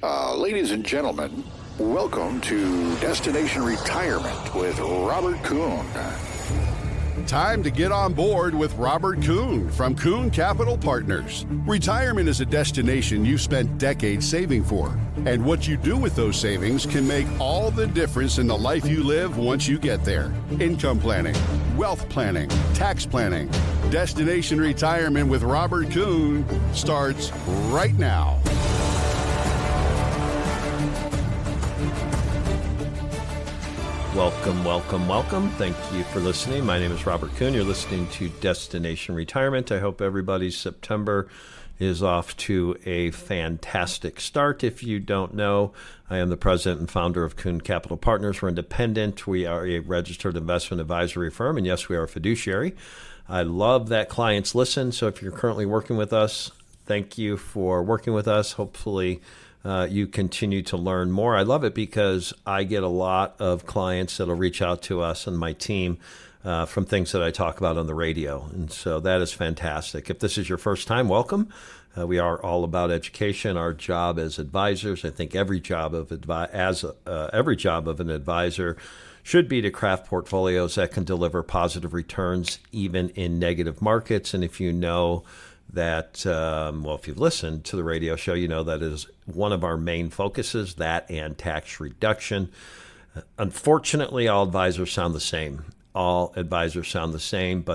Ladies and gentlemen, welcome to Destination Retirement with Robert Kuhn. Time to get on board with Robert Kuhn from Kuhn Capital Partners. Retirement is a destination you've spent decades saving for, and what you do with those savings can make all the difference in the life you live once you get there. Income planning, wealth planning, tax planning. Destination Retirement with Robert Kuhn starts right now. Welcome, welcome, welcome. Thank you for listening. My name is Robert Kuhn. You're listening to Destination Retirement. I hope everybody's September is off to a fantastic start. If you don't know, I am the president and founder of Kuhn Capital Partners. We're independent. We are a registered investment advisory firm, and yes, we are a fiduciary. I love that clients listen. So if you're currently working with us, thank you for working with us. Hopefully, you continue to learn more. I love it because I get a lot of clients that'll reach out to us and my team from things that I talk about on the radio. And so that is fantastic. If this is your first time, welcome. We are all about education. Our job as advisors, I think every job of an advisor should be to craft portfolios that can deliver positive returns even in negative markets. And if you know that, if you've listened to the radio show, you know that is one of our main focuses, that and tax reduction. Unfortunately, all advisors sound the same. But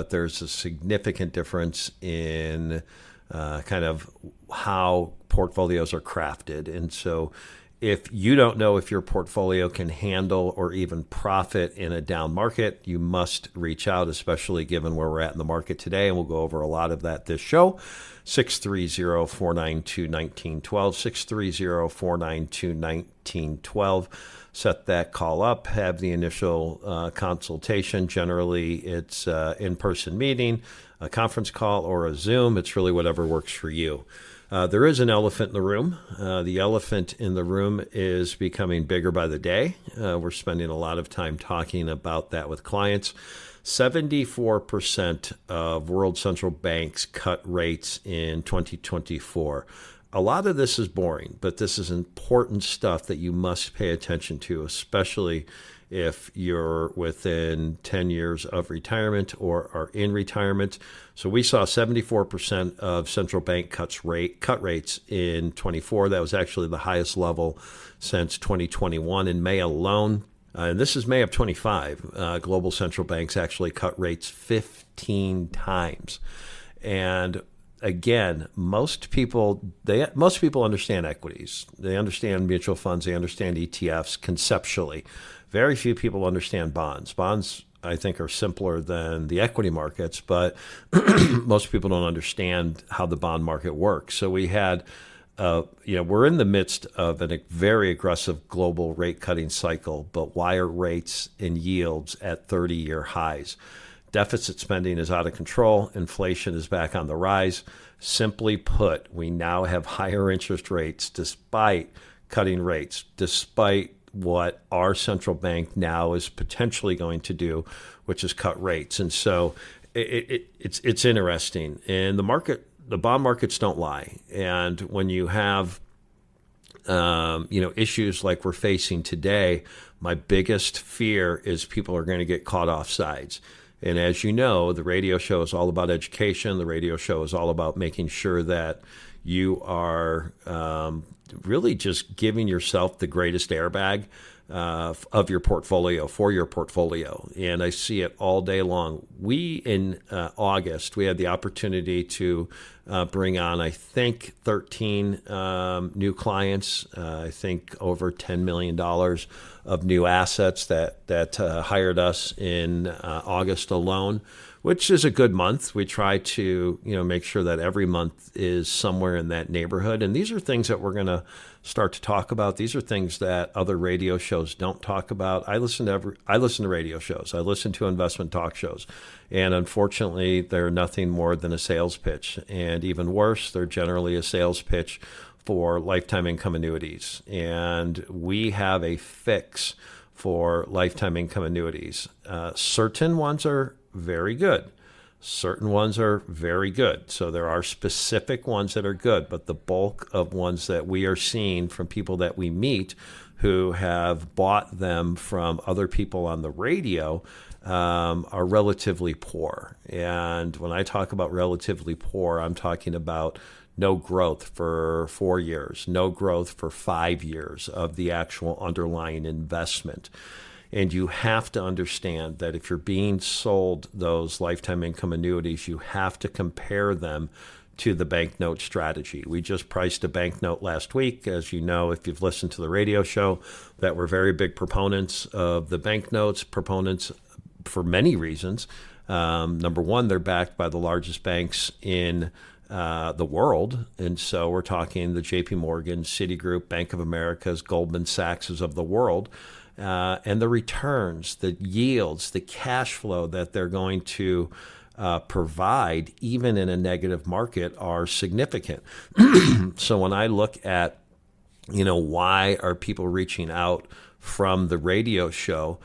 there's a significant difference in kind of how portfolios are crafted. And so if you don't know if your portfolio can handle or even profit in a down market, you must reach out, especially given where we're at in the market today. And we'll go over a lot of that this show. 630-492-1912, 630-492-1912. Set that call up, have the initial consultation. Generally, it's an in-person meeting, a conference call, or a Zoom. It's really whatever works for you. There is an elephant in the room. The elephant in the room is becoming bigger by the day. We're spending a lot of time talking about that with clients. 74% of world central banks cut rates in 2024. A lot of this is boring, but this is important stuff that you must pay attention to, especially if you're within 10 years of retirement or are in retirement. So we saw 74% of central bank cut rates in 24. That was actually the highest level since 2021 in May alone. And this is May of 25. Global central banks actually cut rates 15 times. And again, most people understand equities. They understand mutual funds. They understand ETFs conceptually. Very few people understand bonds. Bonds, I think, are simpler than the equity markets, but most people don't understand how the bond market works. So we had, we're in the midst of a very aggressive global rate cutting cycle, but why are rates and yields at 30-year highs? Deficit spending is out of control. Inflation is back on the rise. Simply put, we now have higher interest rates despite cutting rates, despite what our central bank now is potentially going to do, which is cut rates. And so it's interesting. And the bond markets don't lie. And when you have issues like we're facing today, my biggest fear is people are going to get caught off sides. And as you know, the radio show is all about education. The radio show is all about making sure that you are really just giving yourself the greatest airbag of your portfolio, for your portfolio. And I see it all day long. In August, we had the opportunity to bring on, I think, 13 new clients, I think over $10 million of new assets that hired us in August alone, which is a good month. We try to make sure that every month is somewhere in that neighborhood. And these are things that we're going to start to talk about. These are things that other radio shows don't talk about. I listen to radio shows. I listen to investment talk shows. And unfortunately, they're nothing more than a sales pitch. And even worse, they're generally a sales pitch for lifetime income annuities. And we have a fix for lifetime income annuities. Certain ones are very good. Certain ones are very good. So there are specific ones that are good, but the bulk of ones that we are seeing from people that we meet who have bought them from other people on the radio are relatively poor. And when I talk about relatively poor, I'm talking about no growth for 4 years, no growth for 5 years of the actual underlying investment. And you have to understand that if you're being sold those lifetime income annuities, you have to compare them to the banknote strategy. We just priced a banknote last week. As you know, if you've listened to the radio show, that we're very big proponents of the banknotes, proponents for many reasons. Number one, they're backed by the largest banks in the world. And so we're talking the JP Morgan, Citigroup, Bank of America's, Goldman Sachs's of the world. And the returns, the yields, the cash flow that they're going to provide, even in a negative market, are significant. So when I look at, why are people reaching out from the radio show,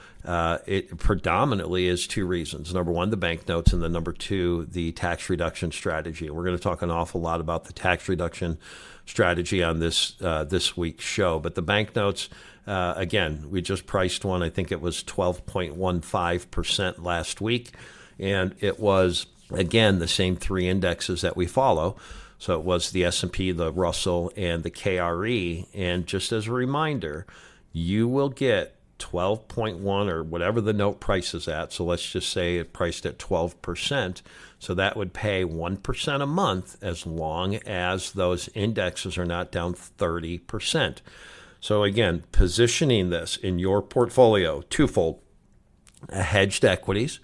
it predominantly is two reasons. Number one, the banknotes, and then number two, the tax reduction strategy. We're going to talk an awful lot about the tax reduction strategy on this week's show. But the banknotes, again, we just priced one. I think it was 12.15% last week. And it was, again, the same three indexes that we follow. So it was the S&P, the Russell, and the KRE. And just as a reminder, you will get 12.1 or whatever the note price is at. So let's just say it priced at 12%. So that would pay 1% a month as long as those indexes are not down 30%. So again, positioning this in your portfolio, twofold: hedged equities.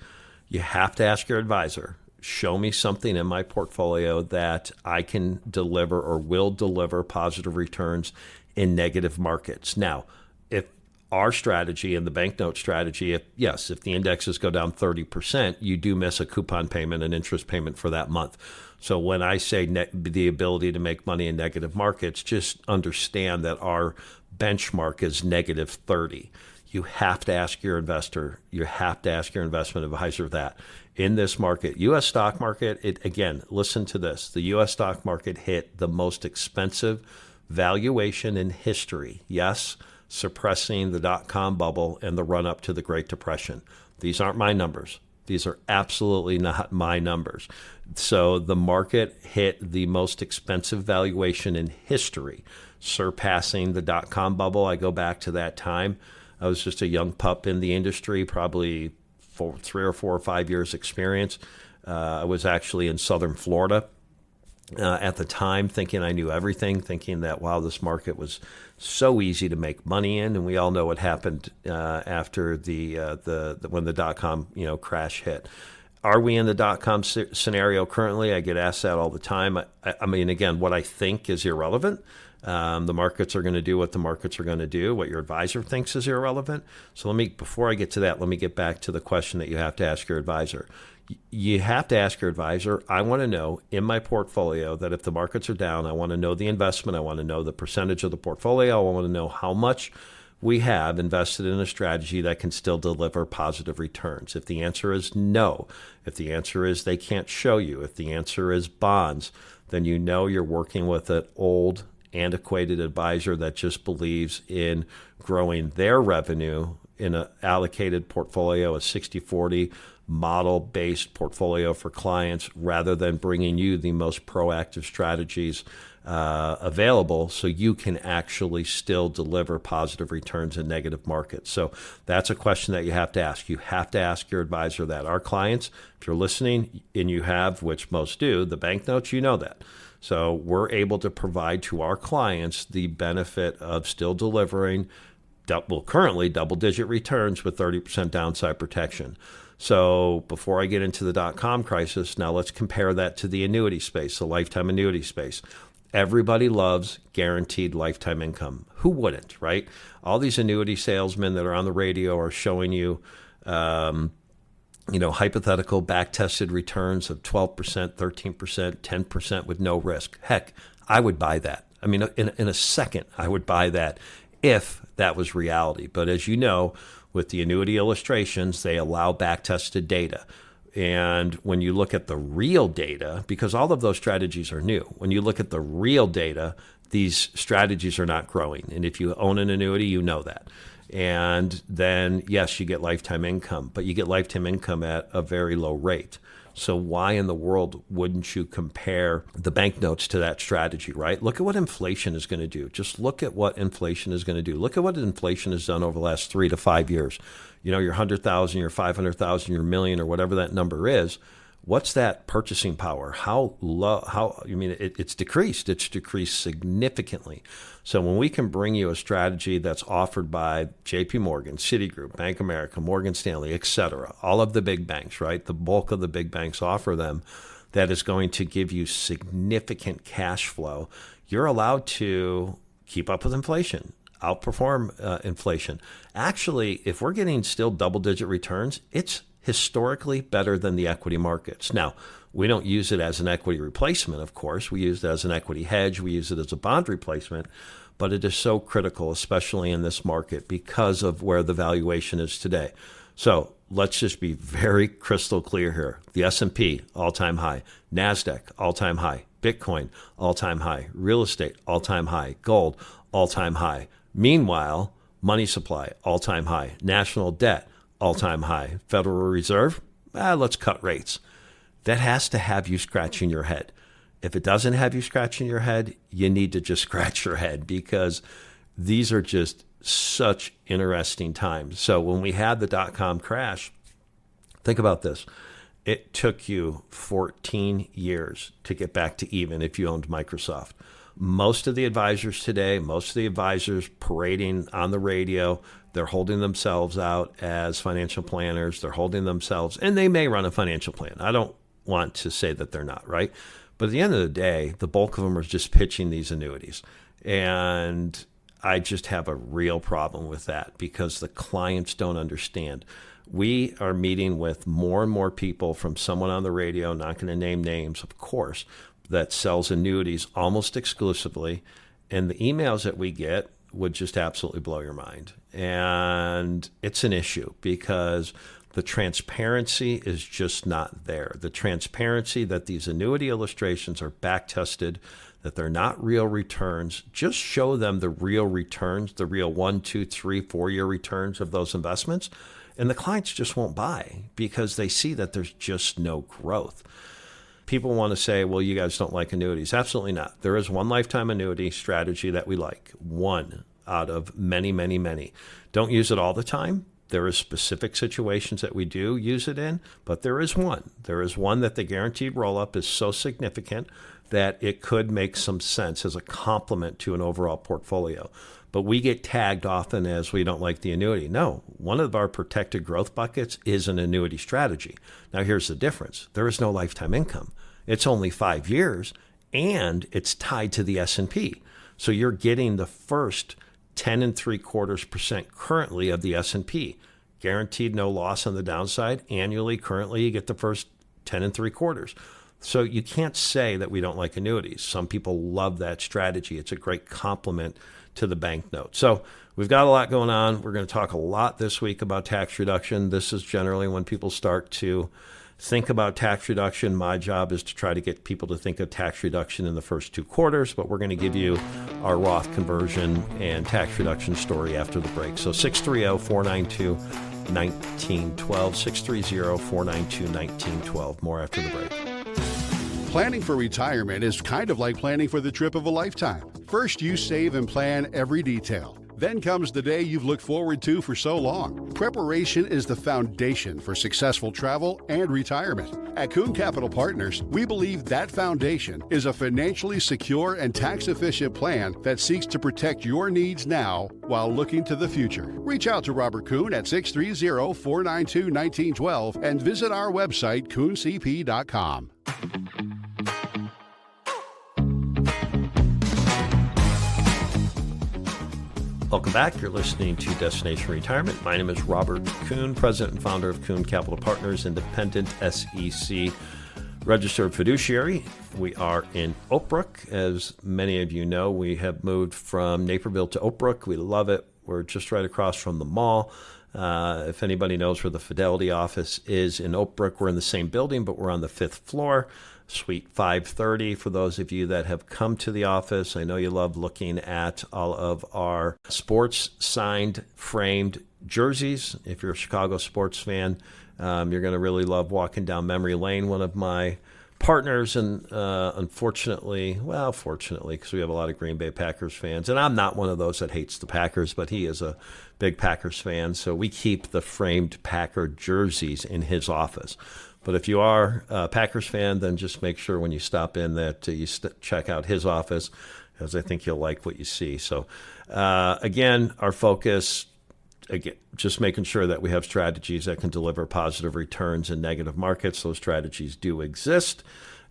You have to ask your advisor, show me something in my portfolio that I can deliver or will deliver positive returns in negative markets. Now, if our strategy and the banknote strategy, if the indexes go down 30%, you do miss a coupon payment, an interest payment for that month. So when I say the ability to make money in negative markets, just understand that our benchmark is negative 30. You have to ask your investor, you have to ask your investment advisor that. In this market, U.S. stock market, again, listen to this. The U.S. stock market hit the most expensive valuation in history. Yes, suppressing the dot-com bubble and the run-up to the Great Depression. These aren't my numbers. These are absolutely not my numbers. So the market hit the most expensive valuation in history, surpassing the dot-com bubble. I go back to that time. I was just a young pup in the industry, probably 3 or 4 or 5 years experience. I was actually in southern Florida at the time, thinking I knew everything, thinking that, wow, this market was so easy to make money in. And we all know what happened after when the dot-com crash hit. Are we in the dot-com scenario currently? I get asked that all the time. I mean, again, what I think is irrelevant. The markets are going to do what the markets are going to do. What your advisor thinks is irrelevant. So before I get to that, let me get back to the question that you have to ask your advisor. You have to ask your advisor, I want to know in my portfolio that if the markets are down, I want to know the investment. I want to know the percentage of the portfolio. I want to know how much we have invested in a strategy that can still deliver positive returns. If the answer is no, if the answer is they can't show you, if the answer is bonds, then you know you're working with an old, antiquated advisor that just believes in growing their revenue in an allocated portfolio, a 60-40 model-based portfolio for clients, rather than bringing you the most proactive strategies available so you can actually still deliver positive returns in negative markets. So that's a question that you have to ask. You have to ask your advisor that. Our clients, if you're listening and you have, which most do, the banknotes, you know that. So we're able to provide to our clients the benefit of still delivering currently double-digit returns with 30% downside protection. So before I get into the dot-com crisis, now let's compare that to the annuity space, the lifetime annuity space. Everybody loves guaranteed lifetime income. Who wouldn't, right? All these annuity salesmen that are on the radio are showing you, hypothetical back-tested returns of 12%, 13%, 10% with no risk. Heck, I would buy that. I mean, in a second, I would buy that if that was reality. But as you know, with the annuity illustrations, they allow back-tested data. And when you look at the real data, because all of those strategies are new, when you look at the real data, these strategies are not growing. And if you own an annuity, you know that. And then, yes, you get lifetime income, but you get lifetime income at a very low rate. So why in the world wouldn't you compare the banknotes to that strategy, right? Look at what inflation is going to do. Just look at what inflation is going to do. Look at what inflation has done over the last 3 to 5 years. You know, your 100,000, your 500,000, your million, or whatever that number is. What's that purchasing power? How low? It's decreased. It's decreased significantly. So when we can bring you a strategy that's offered by J.P. Morgan, Citigroup, Bank of America, Morgan Stanley, et cetera, all of the big banks, right? The bulk of the big banks offer them, that is going to give you significant cash flow. You're allowed to keep up with inflation, outperform inflation. Actually, if we're getting still double-digit returns, it's historically better than the equity markets. Now, we don't use it as an equity replacement, of course. We use it as an equity hedge. We use it as a bond replacement. But it is so critical, especially in this market, because of where the valuation is today. So let's just be very crystal clear here. The S&P, all-time high. NASDAQ, all-time high. Bitcoin, all-time high. Real estate, all-time high. Gold, all-time high. Meanwhile, money supply, all-time high. National debt, all-time high. Federal Reserve, let's cut rates. That has to have you scratching your head. If it doesn't have you scratching your head, you need to just scratch your head, because these are just such interesting times. So when we had the dot-com crash, think about this. It took you 14 years to get back to even if you owned Microsoft. Most of the advisors today, most of the advisors parading on the radio, they're holding themselves out as financial planners. They're holding themselves, and they may run a financial plan. I don't want to say that they're not, right? But at the end of the day, the bulk of them are just pitching these annuities. And I just have a real problem with that, because the clients don't understand. We are meeting with more and more people, from someone on the radio, not going to name names, of course, that sells annuities almost exclusively. And the emails that we get would just absolutely blow your mind. And it's an issue, because the transparency is just not there. The transparency that these annuity illustrations are back tested, that they're not real returns. Just show them the real returns, the real 1, 2, 3, 4-year returns of those investments. And the clients just won't buy, because they see that there's just no growth. People want to say, well, you guys don't like annuities. Absolutely not. There is one lifetime annuity strategy that we like. One out of many, many, many. Don't use it all the time. There are specific situations that we do use it in, but there is one. There is one that the guaranteed roll-up is so significant that it could make some sense as a complement to an overall portfolio. But we get tagged often as we don't like the annuity. No, one of our protected growth buckets is an annuity strategy. Now, here's the difference. There is no lifetime income. It's only 5 years, and it's tied to the S&P. So you're getting the first 10.75% currently of the S&P. Guaranteed no loss on the downside. Annually, currently, you get the first 10.75%. So you can't say that we don't like annuities. Some people love that strategy. It's a great complement to the banknote. So we've got a lot going on. We're going to talk a lot this week about tax reduction. This is generally when people start to think about tax reduction. My job is to try to get people to think of tax reduction in the first 2 quarters, but we're going to give you our Roth conversion and tax reduction story after the break. So 630-492-1912, 630-492-1912. More after the break. Planning for retirement is kind of like planning for the trip of a lifetime. First, you save and plan every detail. Then comes the day you've looked forward to for so long. Preparation is the foundation for successful travel and retirement. At Kuhn Capital Partners, we believe that foundation is a financially secure and tax-efficient plan that seeks to protect your needs now while looking to the future. Reach out to Robert Kuhn at 630-492-1912 and visit our website, KuhnCP.com. Welcome back. You're listening to Destination Retirement. My name is Robert Kuhn, president and founder of Kuhn Capital Partners, independent SEC registered fiduciary. We are in Oak Brook. As many of you know, we have moved from Naperville to Oak Brook. We love it. We're just right across from the mall. If anybody knows where the Fidelity office is in Oak Brook, we're in the same building, but we're on the 5th floor, Suite 530. For those of you that have come to the office, I know you love looking at all of our sports signed, framed jerseys. If you're a Chicago sports fan, you're going to really love walking down memory lane. One of my partners, and fortunately, because we have a lot of Green Bay Packers fans, and I'm not one of those that hates the Packers, but he is a big Packers fan, so we keep the framed Packer jerseys in his office. But if you are a Packers fan, then just make sure when you stop in that you check out his office, because I think you'll like what you see. So again, our focus, again, just making sure that we have strategies that can deliver positive returns in negative markets. Those strategies do exist.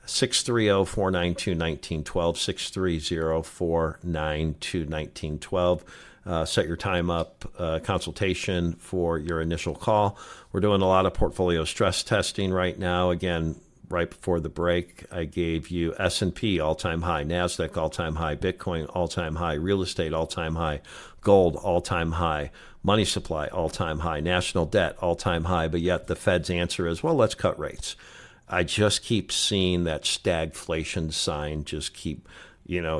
630-492-1912, 630-492-1912. Set your time up, consultation for your initial call. We're doing a lot of portfolio stress testing right now. Again, right before the break, I gave you S&P all-time high, NASDAQ all-time high, Bitcoin all-time high, real estate all-time high, gold all-time high, money supply all-time high, national debt all-time high, but yet the Fed's answer is, well, let's cut rates. I just keep seeing that stagflation sign just keep,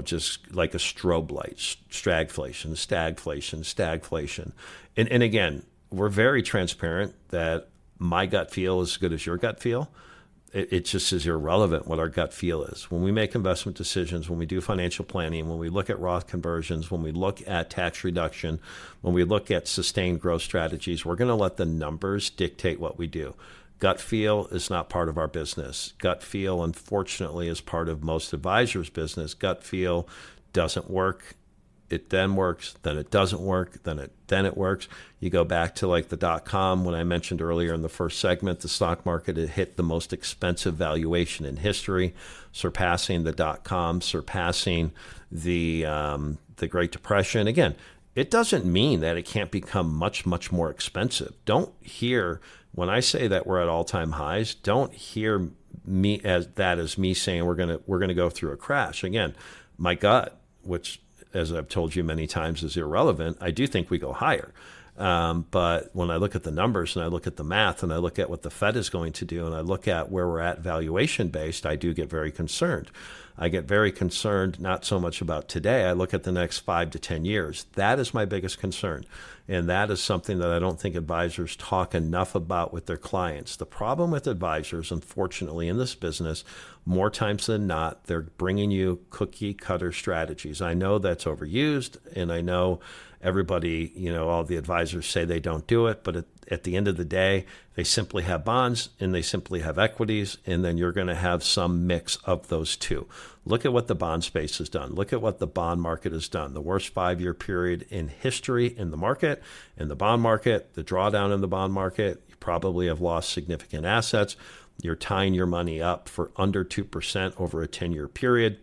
just like a strobe light, stagflation. And again, we're very transparent that my gut feel is as good as your gut feel. It just is irrelevant what our gut feel is. When we make investment decisions, when we do financial planning, when we look at Roth conversions, when we look at tax reduction, when we look at sustained growth strategies, we're going to let the numbers dictate what we do. Gut feel is not part of our business. Gut feel, unfortunately, is part of most advisors' business. Gut feel doesn't work. It then works, then it doesn't work, then it works. You go back to like the .com when I mentioned earlier in the first segment, the stock market had hit the most expensive valuation in history, surpassing the .com, surpassing the Great Depression. Again, it doesn't mean that it can't become much, much more expensive. Don't hear when I say that we're at all-time highs. Don't hear me as me saying we're gonna go through a crash. Again, my gut, which, as I've told you many times, is irrelevant. I do think we go higher. But when I look at the numbers and I look at the math and I look at what the Fed is going to do and I look at where we're at valuation based, I do get very concerned. I get very concerned not so much about today. I look at the next 5 to 10 years. That is my biggest concern. And that is something that I don't think advisors talk enough about with their clients. The problem with advisors, unfortunately, in this business, more times than not, they're bringing you cookie cutter strategies. I know that's overused, and I know everybody, all the advisors say they don't do it, but at the end of the day, they simply have bonds and they simply have equities, and then you're going to have some mix of those two. Look at what the bond space has done. Look at what the bond market has done. The worst 5-year period in history in the market, in the bond market, the drawdown in the bond market. You probably have lost significant assets. You're tying your money up for under 2% over a 10-year period,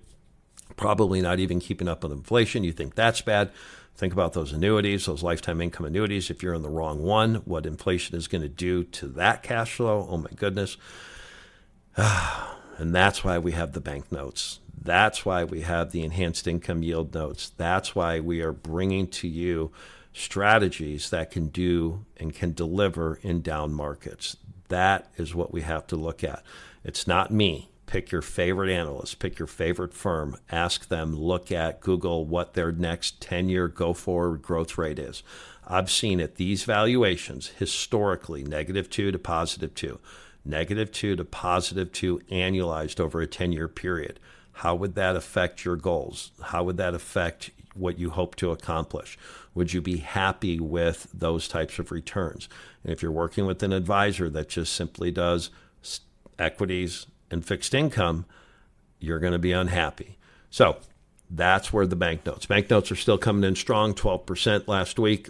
probably not even keeping up with inflation. You think that's bad. Think about those annuities, those lifetime income annuities. If you're in the wrong one, what inflation is going to do to that cash flow. Oh, my goodness. And that's why we have the bank notes. That's why we have the enhanced income yield notes. That's why we are bringing to you strategies that can do and can deliver in down markets. That is what we have to look at. It's not me. Pick your favorite analyst, pick your favorite firm, ask them, look at Google what their next 10-year go-forward growth rate is. I've seen at these valuations historically -2 to +2, -2 to +2 annualized over a 10-year period. How would that affect your goals? How would that affect what you hope to accomplish? Would you be happy with those types of returns? And if you're working with an advisor that just simply does equities and fixed income, you're going to be unhappy. So that's where the banknotes are still coming in strong, 12% last week.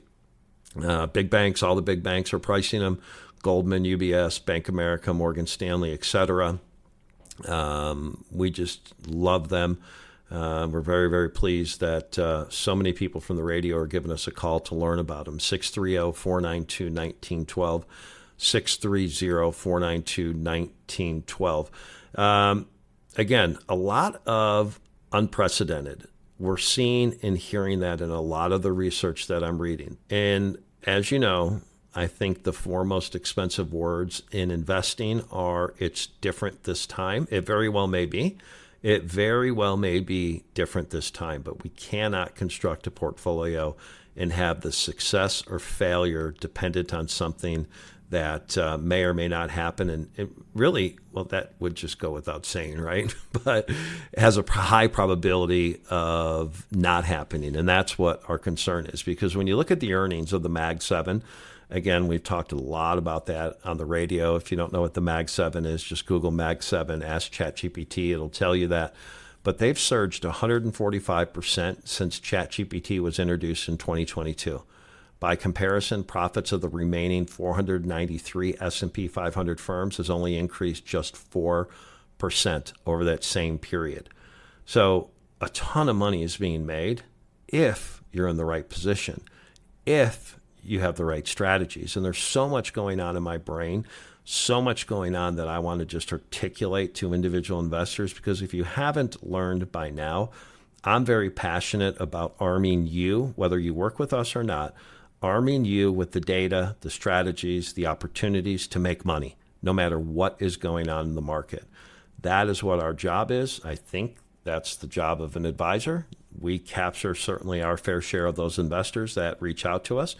Big banks, all the big banks are pricing them. Goldman, UBS, Bank of America, Morgan Stanley, etc. We just love them. We're very, very pleased that so many people from the radio are giving us a call to learn about them. 630-492-1912. 630-492-1912. Again, a lot of unprecedented. We're seeing and hearing that in a lot of the research that I'm reading. And as you know, I think the four most expensive words in investing are "it's different this time." It very well may be. It very well may be different this time, but we cannot construct a portfolio and have the success or failure dependent on something that may or may not happen. And it really, well, that would just go without saying, right? But it has a high probability of not happening. And that's what our concern is. Because when you look at the earnings of the Mag 7, again, we've talked a lot about that on the radio. If you don't know what the Mag 7 is, just Google Mag 7, ask ChatGPT, it'll tell you that. But they've surged 145% since ChatGPT was introduced in 2022. By comparison, profits of the remaining 493 S&P 500 firms has only increased just 4% over that same period. So a ton of money is being made if you're in the right position, if you have the right strategies. And there's so much going on in my brain, so much going on that I want to just articulate to individual investors, because if you haven't learned by now, I'm very passionate about arming you, whether you work with us or not, arming you with the data, the strategies, the opportunities to make money, no matter what is going on in the market. That is what our job is. I think that's the job of an advisor. We capture certainly our fair share of those investors that reach out to us.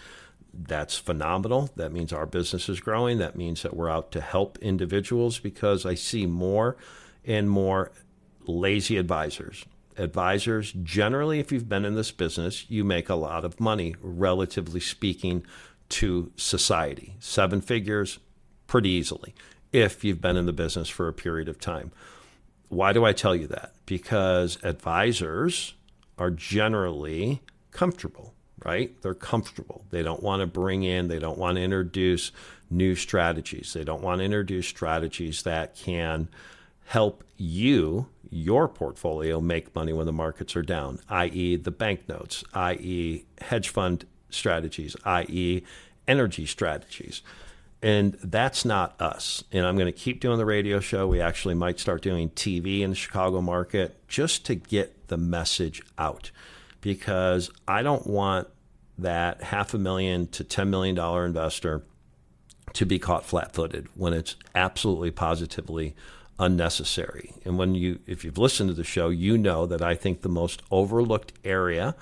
That's phenomenal. That means our business is growing. That means that we're out to help individuals, because I see more and more lazy advisors. Advisors, generally, if you've been in this business, you make a lot of money, relatively speaking, to society. 7 figures, pretty easily, if you've been in the business for a period of time. Why do I tell you that? Because advisors are generally comfortable, right? They're comfortable. They don't want to bring in, they don't want to introduce new strategies. They don't want to introduce strategies that can help you, your portfolio, make money when the markets are down, i.e. the banknotes, i.e. hedge fund strategies, i.e. energy strategies. And that's not us. And I'm going to keep doing the radio show. We actually might start doing TV in the Chicago market just to get the message out, because I don't want that $500,000 to $10 million investor to be caught flat-footed when it's absolutely positively unnecessary. And if you've listened to the show, you know that I think the most overlooked area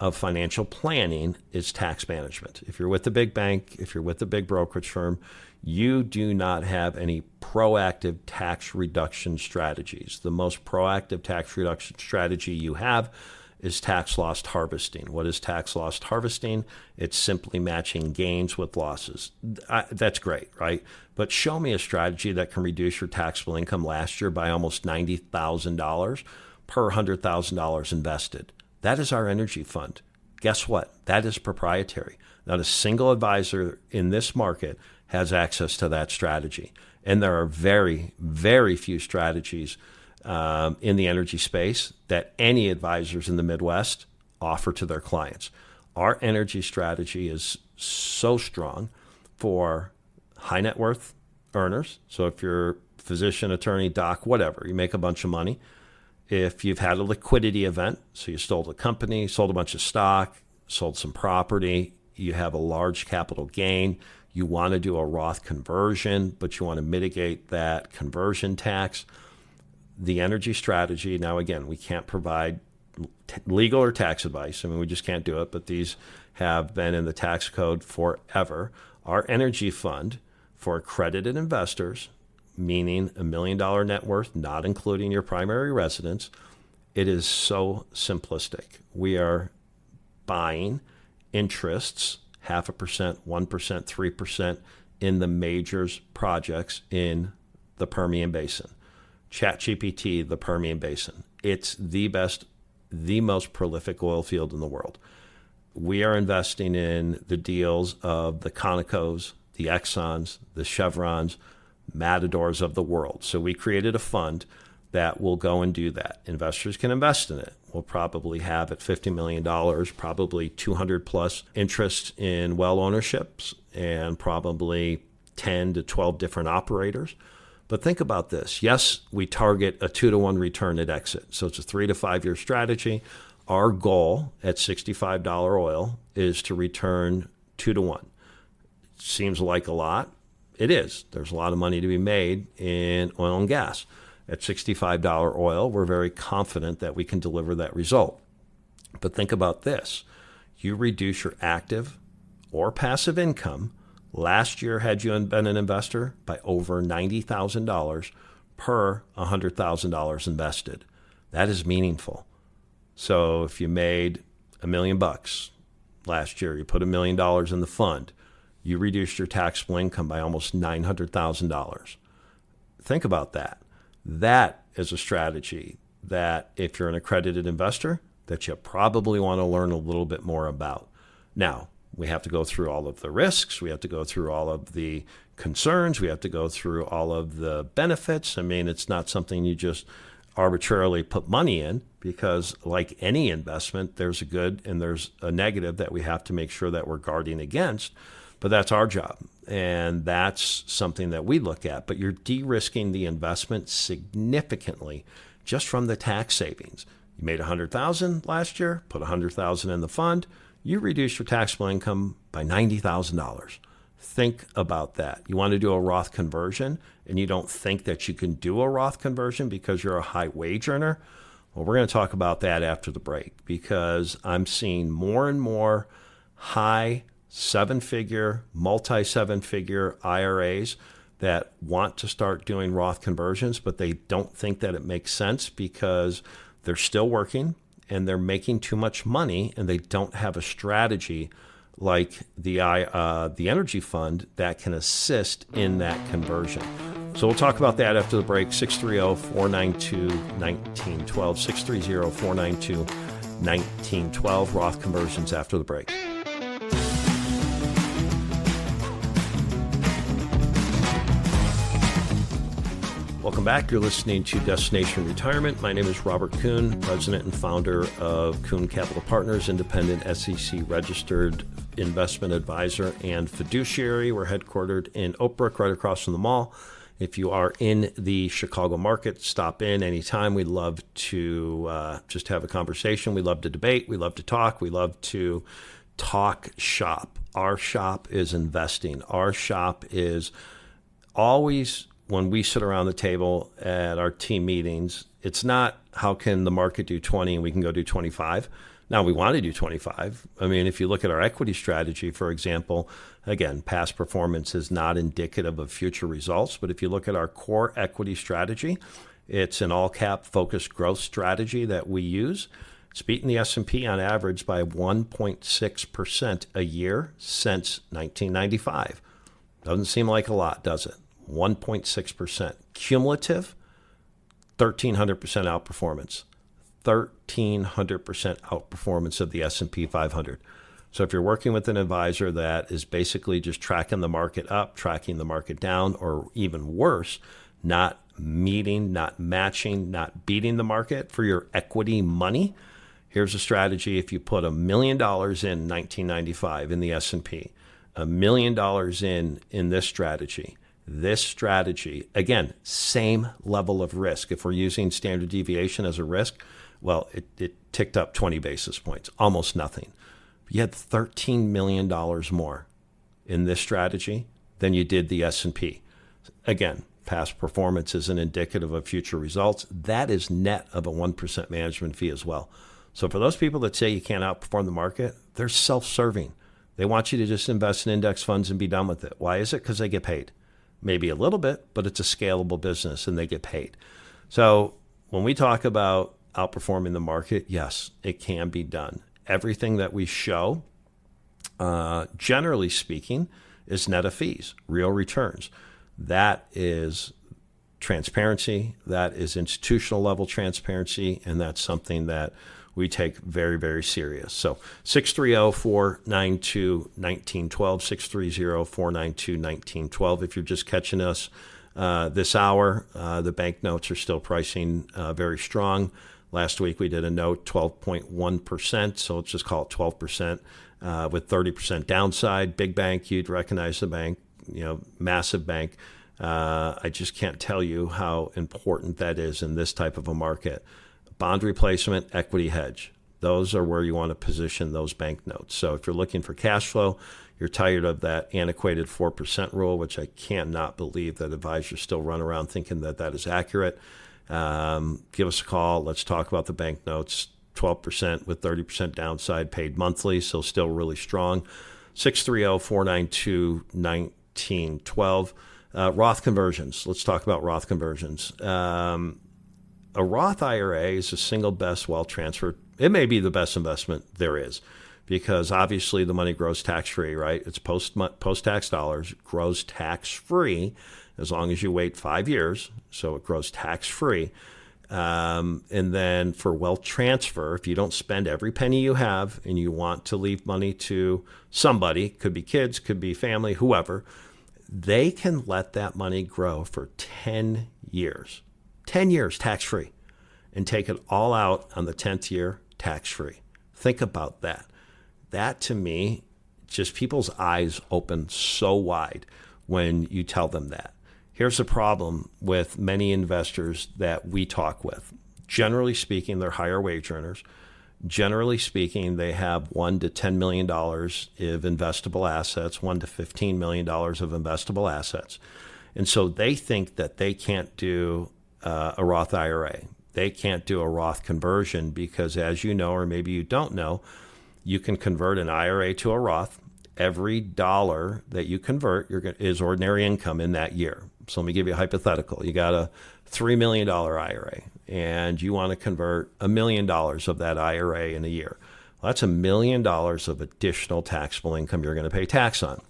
of financial planning is tax management. If you're with the big bank, if you're with the big brokerage firm, you do not have any proactive tax reduction strategies. The most proactive tax reduction strategy you have is tax loss harvesting. What is tax loss harvesting? It's simply matching gains with losses. That's great, right? But show me a strategy that can reduce your taxable income last year by almost $90,000 per $100,000 invested. That is our energy fund. Guess what? That is proprietary. Not a single advisor in this market has access to that strategy. And there are very, very few strategies in the energy space that any advisors in the Midwest offer to their clients. Our energy strategy is so strong for high net worth earners. So if you're a physician, attorney, doc, whatever, you make a bunch of money. If you've had a liquidity event, so you sold a company, sold a bunch of stock, sold some property, you have a large capital gain, you want to do a Roth conversion, but you want to mitigate that conversion tax. The energy strategy, now again, we can't provide legal or tax advice. I mean, we just can't do it, but these have been in the tax code forever. Our energy fund for accredited investors, meaning $1 million net worth, not including your primary residence, it is so simplistic. We are buying interests, 0.5%, 1%, 3% in the majors projects in the Permian Basin. ChatGPT, the Permian Basin. It's the best, the most prolific oil field in the world. We are investing in the deals of the Conocos, the Exxons, the Chevrons, Matadors of the world. So we created a fund that will go and do that. Investors can invest in it. We'll probably have at $50 million, probably 200 plus interests in well ownerships, and probably 10 to 12 different operators. But think about this. Yes, we target a 2-to-1 return at exit. So it's a 3 to 5 year strategy. Our goal at $65 oil is to return 2-to-1. seems like a lot. It is. There's a lot of money to be made in oil and gas. At $65 oil, we're very confident that we can deliver that result. But think about this. You reduce your active or passive income last year, had you been an investor, by over $90,000 per $100,000 invested. That is meaningful. So if you made $1 million last year, you put $1 million in the fund, you reduced your taxable income by almost $900,000. Think about that. That is a strategy that if you're an accredited investor, that you probably want to learn a little bit more about. Now, we have to go through all of the risks. We have to go through all of the concerns. We have to go through all of the benefits. I mean, it's not something you just arbitrarily put money in, because like any investment, there's a good and there's a negative that we have to make sure that we're guarding against. But that's our job. And that's something that we look at. But you're de-risking the investment significantly just from the tax savings. You made $100,000 last year, put $100,000 in the fund. You reduce your taxable income by $90,000. Think about that. You want to do a Roth conversion and you don't think that you can do a Roth conversion because you're a high wage earner? Well, we're going to talk about that after the break, because I'm seeing more and more high seven-figure, multi-seven-figure IRAs that want to start doing Roth conversions, but they don't think that it makes sense because they're still working and they're making too much money and they don't have a strategy like the energy fund that can assist in that conversion. So we'll talk about that after the break. 630-492-1912, 630-492-1912, Roth conversions after the break. Welcome back. You're listening to Destination Retirement. My name is Robert Kuhn, president and founder of Kuhn Capital Partners, independent SEC-registered investment advisor and fiduciary. We're headquartered in Oak Brook, right across from the mall. If you are in the Chicago market, stop in anytime. We'd love to just have a conversation. We love to debate. We love to talk. We love to talk shop. Our shop is investing. Our shop is always, when we sit around the table at our team meetings, it's not how can the market do 20 and we can go do 25. Now, we want to do 25. I mean, if you look at our equity strategy, for example, again, past performance is not indicative of future results. But if you look at our core equity strategy, it's an all-cap focused growth strategy that we use. It's beaten the S&P on average by 1.6% a year since 1995. Doesn't seem like a lot, does it? 1.6%. Cumulative, 1,300% outperformance. 1,300% outperformance of the S&P 500. So if you're working with an advisor that is basically just tracking the market up, tracking the market down, or even worse, not meeting, not matching, not beating the market for your equity money, here's a strategy. If you put $1 million in 1995 in the S&P, $1 million in this strategy, again, same level of risk. If we're using standard deviation as a risk, well, it ticked up 20 basis points, almost nothing. You had $13 million more in this strategy than you did the S&P. Again, past performance isn't indicative of future results. That is net of a 1% management fee as well. So for those people that say you can't outperform the market, they're self-serving. They want you to just invest in index funds and be done with it. Why is it? Because they get paid. Maybe a little bit, but it's a scalable business and they get paid. So when we talk about outperforming the market, yes, it can be done. Everything that we show, generally speaking, is net of fees, real returns. That is transparency. That is institutional level transparency. And that's something that we take very, very serious. So 630-492-1912, 630-492-1912. If you're just catching us this hour, the bank notes are still pricing very strong. Last week we did a note 12.1%, so let's just call it 12% with 30% downside. Big bank, you'd recognize the bank, massive bank. I just can't tell you how important that is in this type of a market. Bond replacement, equity hedge. Those are where you want to position those bank notes. So if you're looking for cash flow, you're tired of that antiquated 4% rule, which I cannot believe that advisors still run around thinking that that is accurate. Give us a call. Let's talk about the bank notes. 12% with 30% downside, paid monthly, so still really strong. 630-492-1912. Roth conversions. Let's talk about Roth conversions. A Roth IRA is the single best wealth transfer. It may be the best investment there is, because obviously the money grows tax-free, right? It's post-tax dollars, grows tax-free as long as you wait 5 years, so it grows tax-free. And then for wealth transfer, if you don't spend every penny you have and you want to leave money to somebody, could be kids, could be family, whoever, they can let that money grow for 10 years. 10 years tax-free, and take it all out on the 10th year tax-free. Think about that. That, to me, just people's eyes open so wide when you tell them that. Here's the problem with many investors that we talk with. Generally speaking, they're higher wage earners. Generally speaking, they have $1 to $10 million of investable assets, $1 to $15 million of investable assets. And so they think that they can't do a Roth IRA. They can't do a Roth conversion because, as you know, or maybe you don't know, you can convert an IRA to a Roth. Every dollar that you convert is ordinary income in that year. So let me give you a hypothetical. You got a $3 million IRA, and you want to convert $1 million of that IRA in a year. Well, that's $1 million of additional taxable income you're going to pay tax on.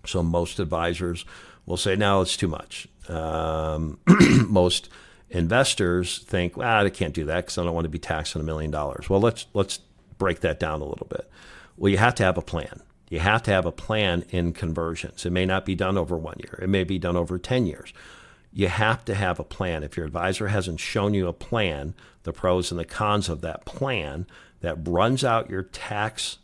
So most advisors will say, no, it's too much. Most investors think, well, I can't do that because I don't want to be taxed on $1 million. Well, let's break that down a little bit. Well, you have to have a plan. You have to have a plan in conversions. It may not be done over 1 year. It may be done over 10 years. You have to have a plan. If your advisor hasn't shown you a plan, the pros and the cons of that plan that runs out your tax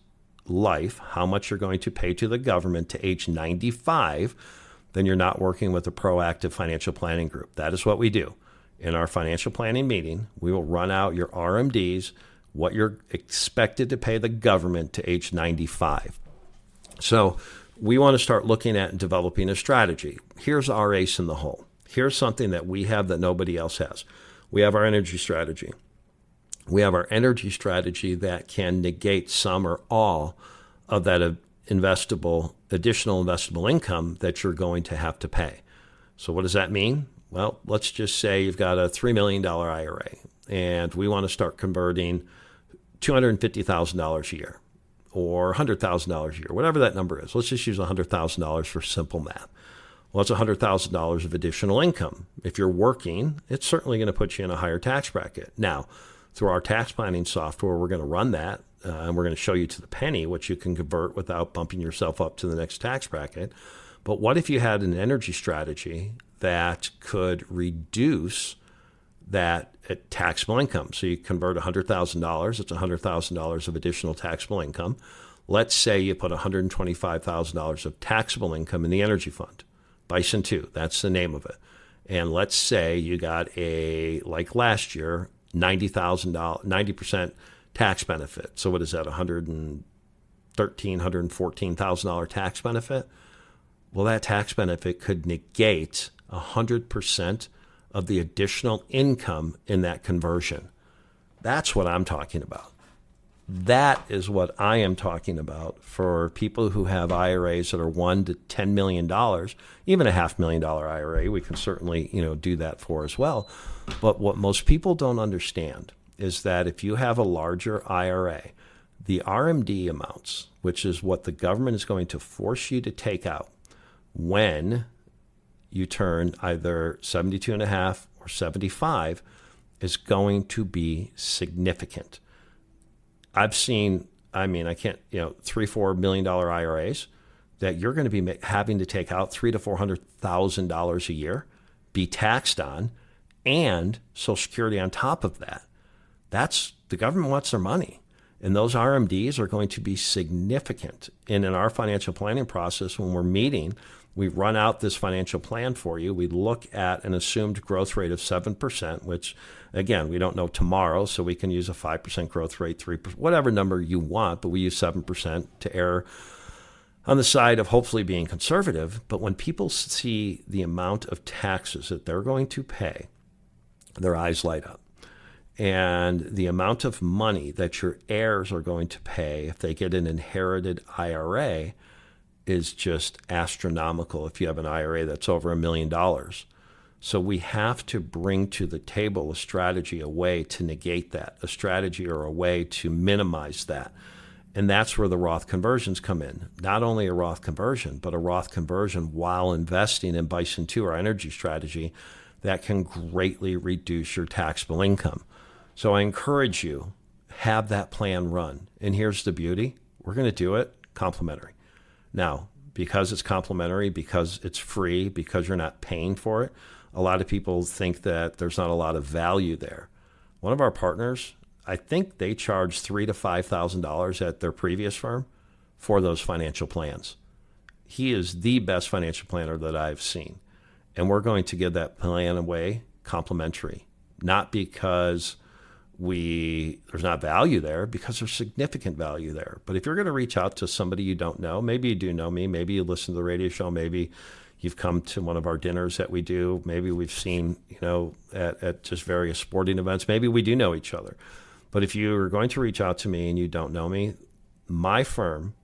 life, how much you're going to pay to the government to age 95, then you're not working with a proactive financial planning group. That is what we do. In our financial planning meeting, we will run out your RMDs, what you're expected to pay the government to age 95. So we want to start looking at and developing a strategy. Here's our ace in the hole. Here's something that we have that nobody else has. We have our energy strategy. We have our energy strategy that can negate some or all of that additional investable income that you're going to have to pay. So what does that mean? Well, let's just say you've got a $3 million IRA, and we want to start converting $250,000 a year or $100,000 a year, whatever that number is. Let's just use $100,000 for simple math. Well, it's $100,000 of additional income. If you're working, it's certainly going to put you in a higher tax bracket. Now, through our tax planning software, we're going to run that, and we're going to show you to the penny what you can convert without bumping yourself up to the next tax bracket. But what if you had an energy strategy that could reduce that taxable income? So you convert $100,000, it's $100,000 of additional taxable income. Let's say you put $125,000 of taxable income in the energy fund, Bison 2, that's the name of it. And let's say you got like last year, $90% tax benefit. So what is that, $113,000, $114,000 tax benefit? Well, that tax benefit could negate 100% of the additional income in that conversion. That's what I'm talking about. That is what I am talking about for people who have IRAs that are $1 to $10 million, even a $500,000 IRA. We can certainly, do that for as well. But what most people don't understand is that if you have a larger IRA, the RMD amounts, which is what the government is going to force you to take out when you turn either 72 and a half or 75, is going to be significant. I've seen, $3-4 million IRAs that you're going to be having to take out $300,000 to $400,000 a year, be taxed on, and Social Security on top of that. The government wants their money. And those RMDs are going to be significant. And in our financial planning process, when we're meeting, we run out this financial plan for you. We look at an assumed growth rate of 7%, which, again, we don't know tomorrow, so we can use a 5% growth rate, 3%, whatever number you want, but we use 7% to err on the side of hopefully being conservative. But when people see the amount of taxes that they're going to pay, their eyes light up. And the amount of money that your heirs are going to pay if they get an inherited IRA is just astronomical if you have an IRA that's over $1 million. So we have to bring to the table a strategy, a way to negate that, a strategy or a way to minimize that. And that's where the Roth conversions come in. Not only a Roth conversion, but a Roth conversion while investing in Bison II, our energy strategy, that can greatly reduce your taxable income. So I encourage you, have that plan run. And here's the beauty. We're going to do it complimentary. Now, because it's complimentary, because it's free, because you're not paying for it, a lot of people think that there's not a lot of value there. One of our partners, I think they charge $3,000 to $5,000 at their previous firm for those financial plans. He is the best financial planner that I've seen. And we're going to give that plan away complimentary, not because there's not value there, because there's significant value there. But if you're going to reach out to somebody you don't know, maybe you do know me, maybe you listen to the radio show, maybe you've come to one of our dinners that we do, maybe we've seen, at just various sporting events, maybe we do know each other. But if you're going to reach out to me and you don't know me, my firm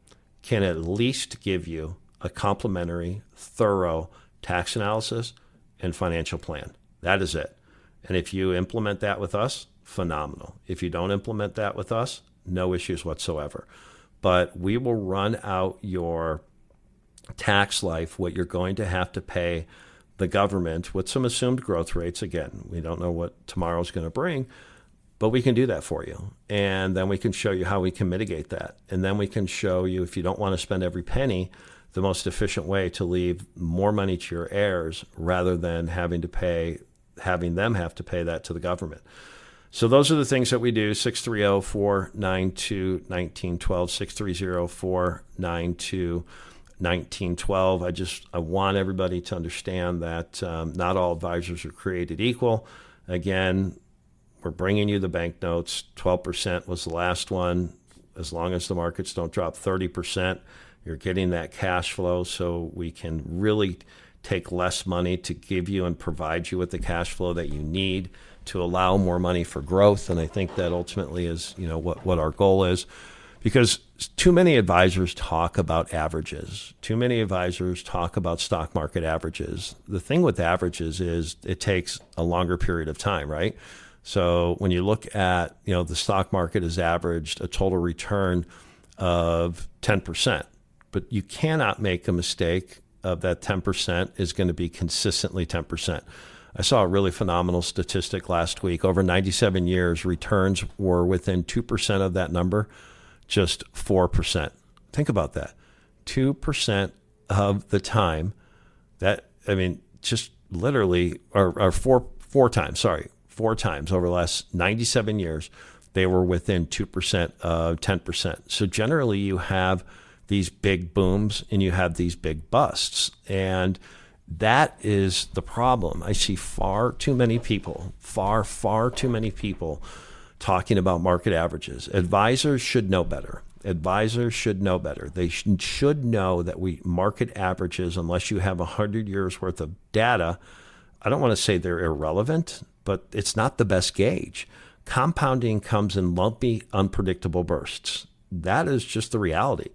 can at least give you a complimentary, thorough tax analysis and financial plan. That is it. And if you implement that with us, phenomenal. If you don't implement that with us, no issues whatsoever. But we will run out your tax life, what you're going to have to pay the government with some assumed growth rates. Again, we don't know what tomorrow's going to bring, but we can do that for you. And then we can show you how we can mitigate that. And then we can show you, if you don't want to spend every penny, the most efficient way to leave more money to your heirs rather than having them have to pay that to the government. So those are the things that we do. 630-492-1912, 630-492-1912. I want everybody to understand that not all advisors are created equal. Again, we're bringing you the banknotes. 12% was the last one. As long as the markets don't drop 30%, you're getting that cash flow, so we can really take less money to give you and provide you with the cash flow that you need to allow more money for growth. And I think that ultimately is, what our goal is, because too many advisors talk about averages. Too many advisors talk about stock market averages. The thing with averages is it takes a longer period of time, right? So when you look at, the stock market has averaged a total return of 10%, but you cannot make a mistake of that 10% is going to be consistently 10%. I saw a really phenomenal statistic last week. Over 97 years, returns were within 2% of that number, just 4%. Think about that. 2% of the time just literally, or four times over the last 97 years, they were within 2% of 10%. So generally you have these big booms and you have these big busts. And that is the problem. I see far too many people talking about market averages. Advisors should know better. They should know that market averages, unless you have 100 years worth of data, I don't want to say they're irrelevant, but it's not the best gauge. Compounding comes in lumpy, unpredictable bursts. That is just the reality.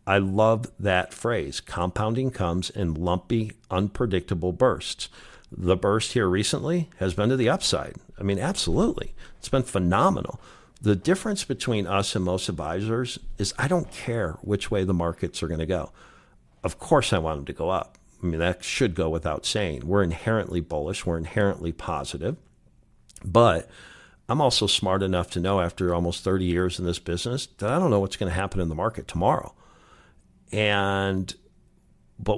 I love that phrase. Compounding comes in lumpy, unpredictable bursts. The burst here recently has been to the upside. Absolutely. It's been phenomenal. The difference between us and most advisors is I don't care which way the markets are going to go. Of course I want them to go up. That should go without saying. We're inherently bullish. We're inherently positive. But I'm also smart enough to know, after almost 30 years in this business, that I don't know what's going to happen in the market tomorrow. But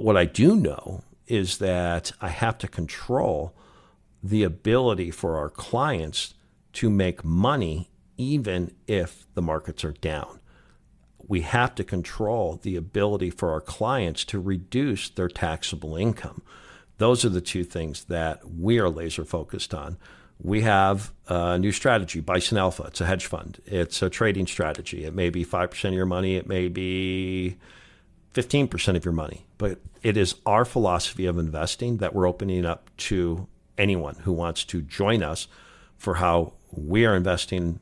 what I do know is that I have to control the ability for our clients to make money even if the markets are down. We have to control the ability for our clients to reduce their taxable income. Those are the two things that we are laser focused on. We have a new strategy, Bison Alpha. It's a hedge fund. It's a trading strategy. It may be 5% of your money. It may be 15% of your money. But it is our philosophy of investing that we're opening up to anyone who wants to join us for how we are investing,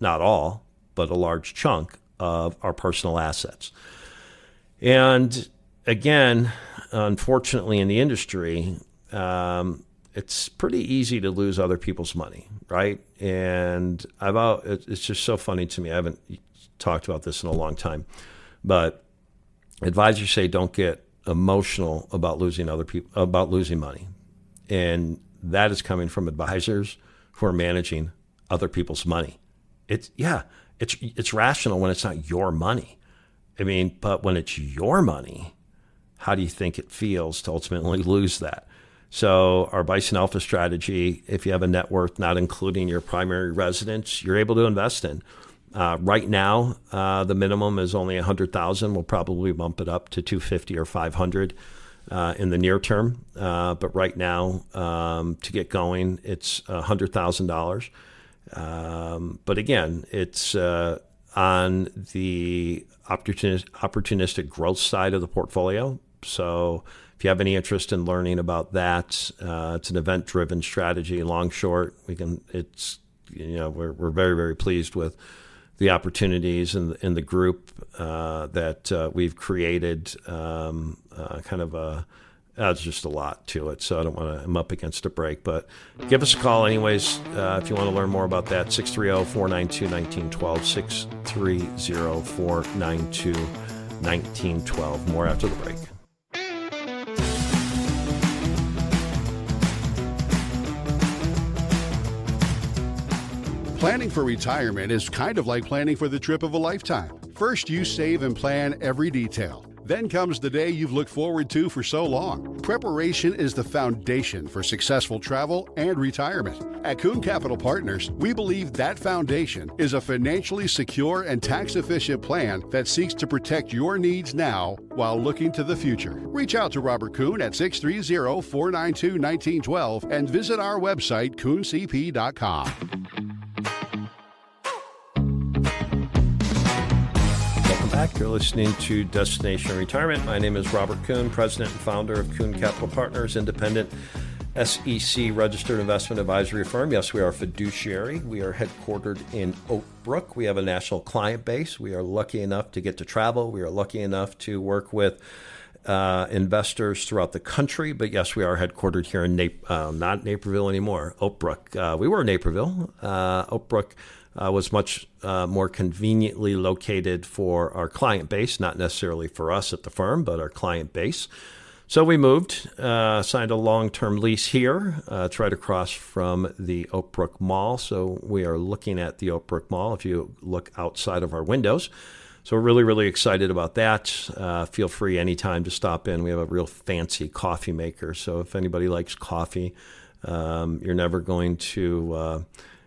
not all, but a large chunk of our personal assets. And again, unfortunately in the industry, it's pretty easy to lose other people's money, right? And it's just so funny to me. I haven't talked about this in a long time, but advisors say don't get emotional about losing other people, about losing money. And that is coming from advisors who are managing other people's money. It's rational when it's not your money. I mean, but when it's your money, how do you think it feels to ultimately lose that? So our Bison Alpha strategy, if you have a net worth not including your primary residence, you're able to invest in. Right now, the minimum is only $100,000. We'll probably bump it up to $250 or $500 in the near term. But right now, to get going, it's $100,000. But again, it's on the opportunistic growth side of the portfolio. So if you have any interest in learning about that, it's an event-driven strategy, long, short. We're very, very pleased with the opportunities in the group that we've created. It's just a lot to it, so I'm up against a break. But give us a call anyways if you want to learn more about that, 630-492-1912, 630-492-1912. More after the break. Planning for retirement is kind of like planning for the trip of a lifetime. First, you save and plan every detail. Then comes the day you've looked forward to for so long. Preparation is the foundation for successful travel and retirement. At Kuhn Capital Partners, we believe that foundation is a financially secure and tax-efficient plan that seeks to protect your needs now while looking to the future. Reach out to Robert Kuhn at 630-492-1912 and visit our website, kuhncp.com. You're listening to Destination Retirement. My name is Robert Kuhn, president and founder of Kuhn Capital Partners, independent SEC registered investment advisory firm. Yes, we are a fiduciary. We are headquartered in Oak Brook. We have a national client base. We are lucky enough to get to travel. We are lucky enough to work with investors throughout the country. But yes, we are headquartered here in not Naperville anymore, Oak Brook. We were in Naperville. Oak Brook was much more conveniently located for our client base, not necessarily for us at the firm, but our client base. So we moved, signed a long-term lease here. It's right across from the Oak Brook Mall. So we are looking at the Oak Brook Mall if you look outside of our windows. So we're really, really excited about that. Feel free anytime to stop in. We have a real fancy coffee maker. So if anybody likes coffee, you're never going to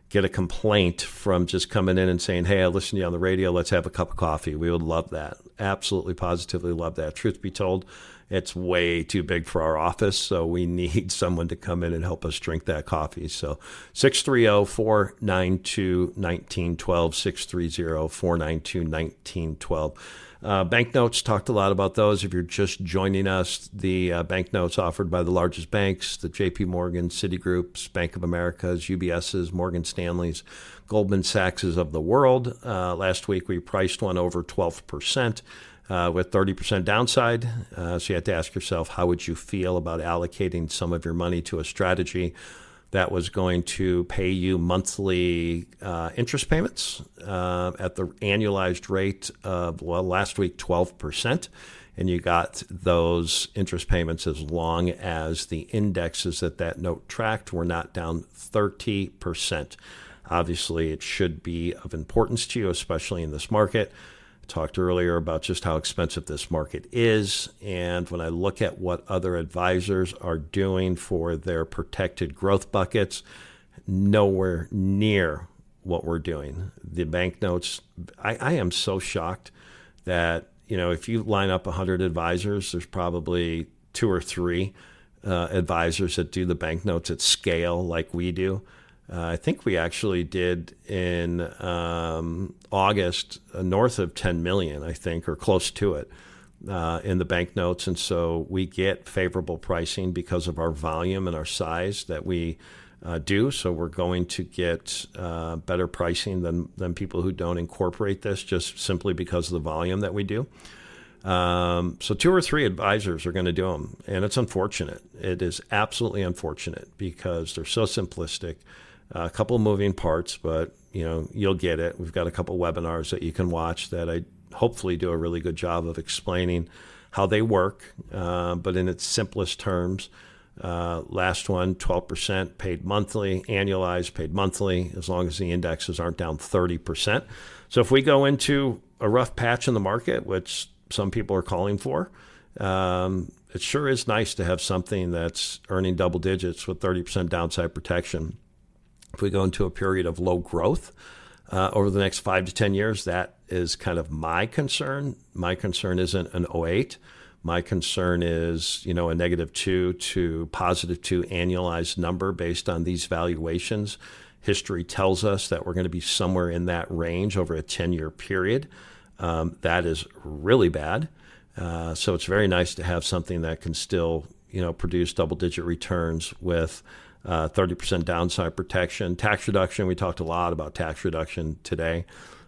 get a complaint from just coming in and saying, hey, I listened to you on the radio, let's have a cup of coffee. We would love that. Absolutely, positively love that. Truth be told, it's way too big for our office, so we need someone to come in and help us drink that coffee. So 630-492-1912, 630-492-1912. Banknotes, talked a lot about those. If you're just joining us, the banknotes offered by the largest banks, the JP Morgan, Citigroups, Bank of America's, UBS's, Morgan Stanley's, Goldman Sachs's of the world. Last week we priced one over 12% with 30% downside. So you have to ask yourself, how would you feel about allocating some of your money to a strategy that was going to pay you monthly interest payments at the annualized rate of, last week, 12%. And you got those interest payments as long as the indexes that note tracked were not down 30%. Obviously, it should be of importance to you, especially in this market. I talked earlier about just how expensive this market is. And when I look at what other advisors are doing for their protected growth buckets, nowhere near what we're doing. The banknotes, I am so shocked that, if you line up 100 advisors, there's probably 2 or 3 advisors that do the banknotes at scale like we do. I think we actually did in August north of 10 million, I think, or close to it in the banknotes. And so we get favorable pricing because of our volume and our size that we do. So we're going to get better pricing than people who don't incorporate this, just simply because of the volume that we do. So 2 or 3 advisors are going to do them. And it's unfortunate. It is absolutely unfortunate because they're so simplistic. A couple of moving parts, but you'll get it. We've got a couple webinars that you can watch that I hopefully do a really good job of explaining how they work, but in its simplest terms. Last one, 12% paid monthly, annualized paid monthly, as long as the indexes aren't down 30%. So if we go into a rough patch in the market, which some people are calling for, it sure is nice to have something that's earning double digits with 30% downside protection. If we go into a period of low growth over the next 5 to 10 years, that is kind of my concern. My concern isn't an '08. My concern is, a -2 to +2 annualized number based on these valuations. History tells us that we're going to be somewhere in that range over a 10-year period. That is really bad. So it's very nice to have something that can still, produce double-digit returns with 30% downside protection. Tax reduction, we talked a lot about tax reduction today.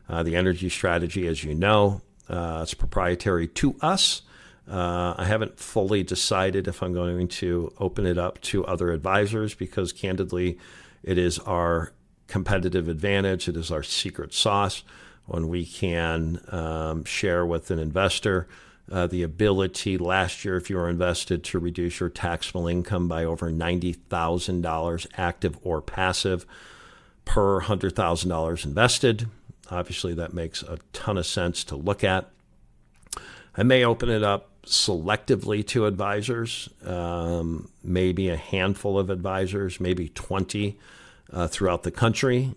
The energy strategy, as you know, it's proprietary to us. I haven't fully decided if I'm going to open it up to other advisors because, candidly, it is our competitive advantage. It is our secret sauce when we can share with an investor the ability last year, if you were invested, to reduce your taxable income by over $90,000 active or passive per $100,000 invested. Obviously, that makes a ton of sense to look at. I may open it up selectively to advisors, maybe a handful of advisors, maybe 20 throughout the country.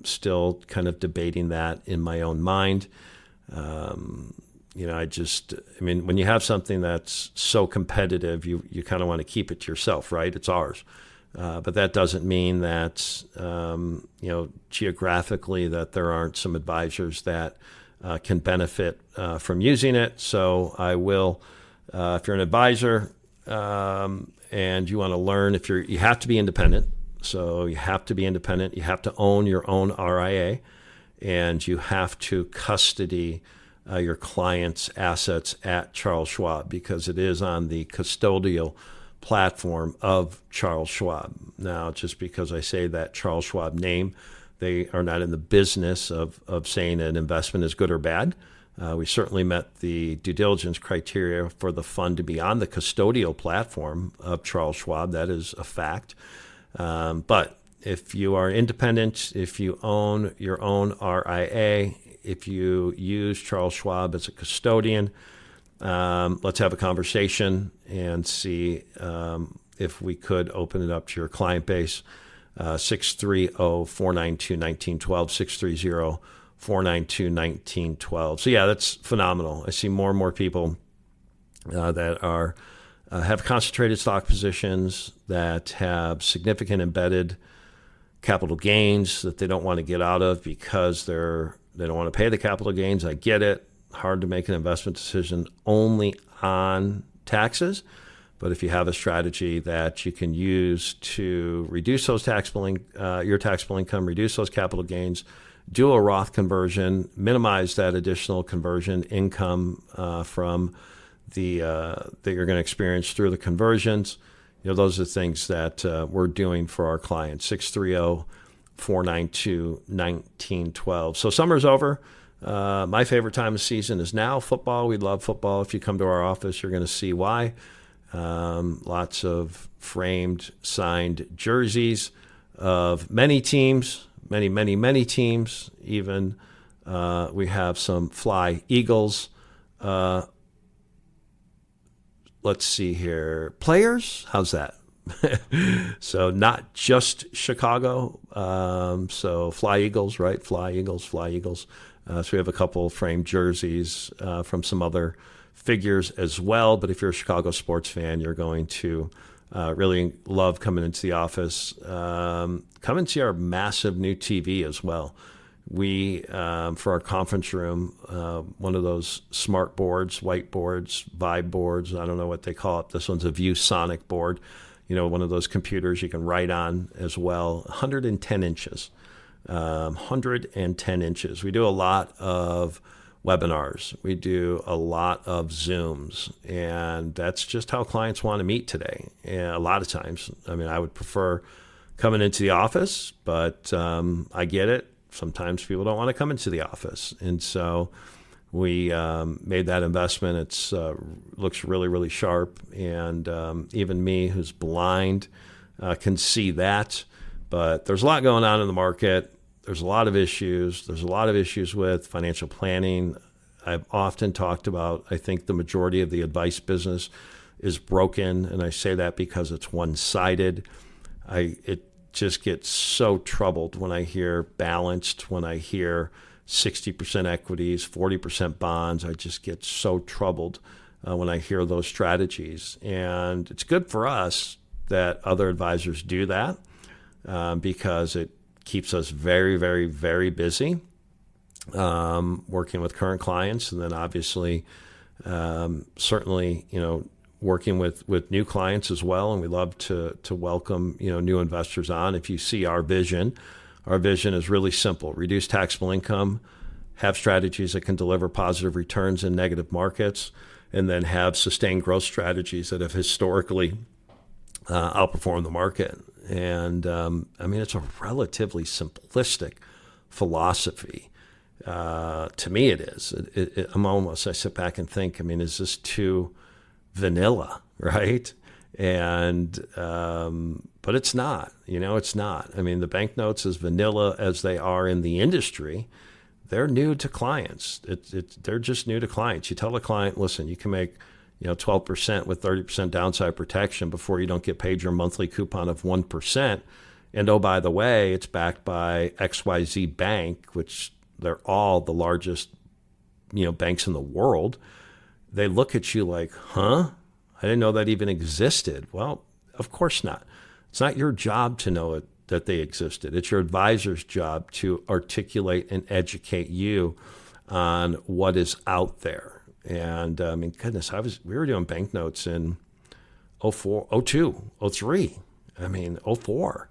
Still kind of debating that in my own mind. When you have something that's so competitive, you kind of want to keep it to yourself, right? It's ours. But that doesn't mean that, geographically that there aren't some advisors that can benefit from using it. So I will, if you're an advisor and you want to learn, you have to be independent. So you have to be independent. You have to own your own RIA, and you have to custody your client's assets at Charles Schwab because it is on the custodial platform of Charles Schwab. Now, just because I say that Charles Schwab name, they are not in the business of saying an investment is good or bad. We certainly met the due diligence criteria for the fund to be on the custodial platform of Charles Schwab. That is a fact. But if you are independent, if you own your own RIA, if you use Charles Schwab as a custodian, let's have a conversation and see if we could open it up to your client base. 630-492-1912, 630-492-1912. So yeah, that's phenomenal. I see more and more people that are have concentrated stock positions, that have significant embedded capital gains that they don't want to get out of because they don't want to pay the capital gains. I get it. Hard to make an investment decision only on taxes. But if you have a strategy that you can use to reduce those your taxable income, reduce those capital gains, do a Roth conversion, minimize that additional conversion income from that you're going to experience through the conversions, those are things that we're doing for our clients. 630-492-1912. So summer's over. My favorite time of season is now. Football. We love football. If you come to our office, you're going to see why. Lots of framed, signed jerseys of many teams, many teams. Even we have some Fly Eagles. Let's see here. Players? How's that? So not just Chicago. So Fly Eagles, right? Fly Eagles, Fly Eagles. So we have a couple framed jerseys from some other figures as well. But if you're a Chicago sports fan, you're going to really love coming into the office. Come and see our massive new TV as well. We, for our conference room, one of those smart boards, whiteboards, Vibe boards, I don't know what they call it. This one's a ViewSonic board. One of those computers you can write on as well. 110 inches. 110 inches. We do a lot of webinars. We do a lot of Zooms. And that's just how clients want to meet today. And a lot of times, I would prefer coming into the office, but I get it. Sometimes people don't want to come into the office. And so we made that investment. It's looks really, really sharp. And even me, who's blind, can see that. But there's a lot going on in the market. There's a lot of issues. There's a lot of issues with financial planning. I've often talked about, I think the majority of the advice business is broken. And I say that because it's one-sided. It just get so troubled when I hear balanced, when I hear 60% equities, 40% bonds. I just get so troubled when I hear those strategies. And it's good for us that other advisors do that because it keeps us very, very, very busy working with current clients. And then obviously, certainly, working with new clients as well. And we love to welcome, new investors on. If you see our vision is really simple: reduce taxable income, have strategies that can deliver positive returns in negative markets, and then have sustained growth strategies that have historically outperformed the market. And it's a relatively simplistic philosophy. To me, it is. I sit back and think, is this too vanilla, right? And but it's not. It's not. The banknotes, as vanilla as they are in the industry, they're new to clients. They're just new to clients. You tell a client, listen, you can make 12% with 30% downside protection before you don't get paid your monthly coupon of 1%. And oh, by the way, it's backed by XYZ Bank, which they're all the largest, banks in the world. They look at you like, huh? I didn't know that even existed. Well, of course not. It's not your job to know that they existed. It's your advisor's job to articulate and educate you on what is out there. And goodness, we were doing banknotes in 04, 02, 03, 04.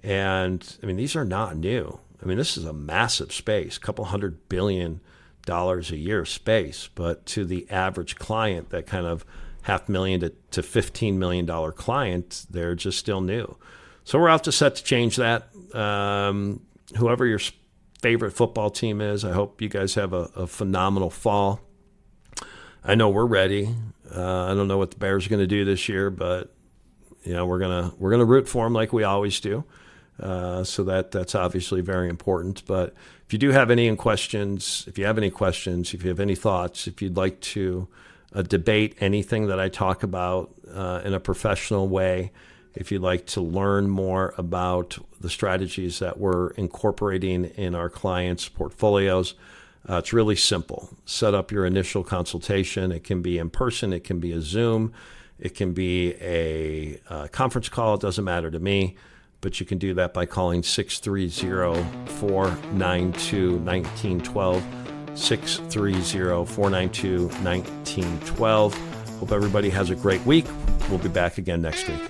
And these are not new. This is a massive space, a couple $100 billion a year space. But to the average client, that kind of $500,000 to $15 million client, they're just still new. So we're out to set to change that. Whoever your favorite football team is, I hope you guys have a phenomenal fall. I know we're ready. I don't know what the Bears are going to do this year, but we're gonna root for them like we always do. So that's obviously very important. But if you do have any questions, if you have any thoughts, if you'd like to debate anything that I talk about in a professional way, if you'd like to learn more about the strategies that we're incorporating in our clients' portfolios, it's really simple. Set up your initial consultation. It can be in person. It can be a Zoom. It can be a conference call. It doesn't matter to me. But you can do that by calling 630-492-1912, 630-492-1912. Hope everybody has a great week. We'll be back again next week.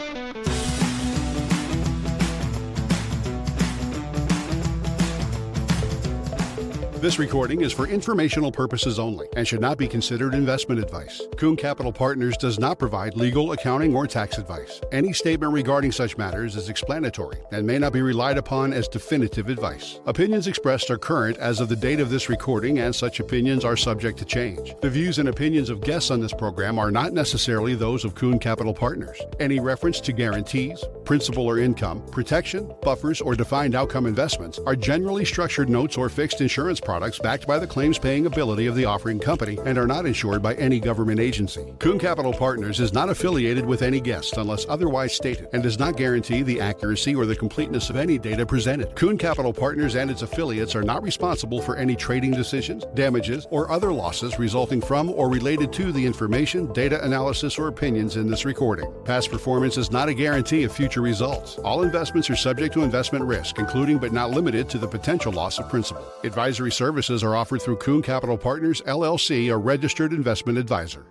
This recording is for informational purposes only and should not be considered investment advice. Kuhn Capital Partners does not provide legal, accounting, or tax advice. Any statement regarding such matters is explanatory and may not be relied upon as definitive advice. Opinions expressed are current as of the date of this recording, and such opinions are subject to change. The views and opinions of guests on this program are not necessarily those of Kuhn Capital Partners. Any reference to guarantees, principal or income, protection, buffers, or defined outcome investments are generally structured notes or fixed insurance products backed by the claims-paying ability of the offering company and are not insured by any government agency. Kuhn Capital Partners is not affiliated with any guest unless otherwise stated and does not guarantee the accuracy or the completeness of any data presented. Kuhn Capital Partners and its affiliates are not responsible for any trading decisions, damages, or other losses resulting from or related to the information, data analysis, or opinions in this recording. Past performance is not a guarantee of future results. All investments are subject to investment risk, including but not limited to the potential loss of principal. Advisory services are offered through Kuhn Capital Partners, LLC, a registered investment advisor.